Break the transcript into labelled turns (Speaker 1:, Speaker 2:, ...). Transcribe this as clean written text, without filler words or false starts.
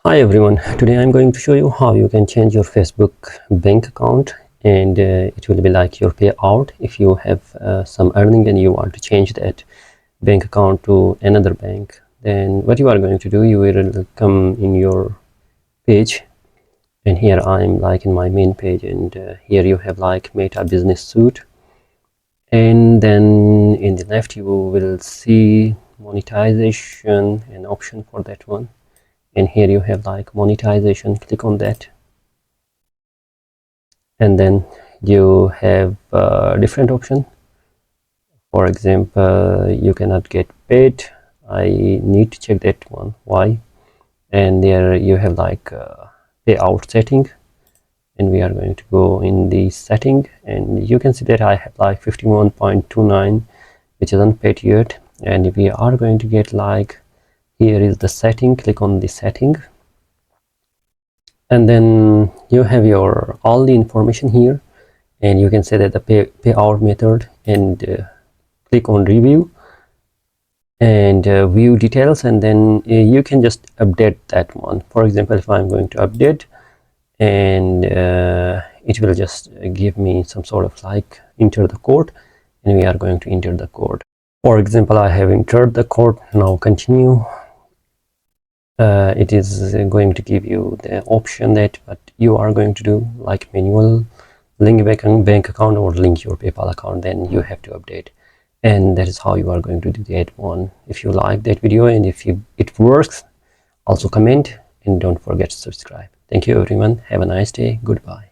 Speaker 1: Hi everyone, today I'm going to show you how you can change your Facebook bank account, and it will be like your payout if you have some earning and you want to change that bank account to another bank. Then what you are going to do, you will come in your page, and here I'm like in my main page, and here you have like Meta Business Suite, and then in the left you will see monetization, an option for that one. And here you have like monetization, click on that, and then you have different option. For example, you cannot get paid. I need to check that one, why. And there you have like payout setting, and we are going to go in the setting, and you can see that I have like 51.29 which is unpaid yet, and we are going to get like, here is the setting, click on the setting, and then you have your all the information here, and you can say that the payout method, and click on review and view details, and then you can just update that one. For example, if I'm going to update, and it will just give me some sort of like enter the code, and we are going to enter the code. For example, I have entered the code, now continue. It is going to give you the option that what you are going to do, like manual link bank account or link your PayPal account. Then you have to update, and that is how you are going to do that one. If you like that video and if it works, also comment, and don't forget to subscribe. Thank you everyone, have a nice day, goodbye.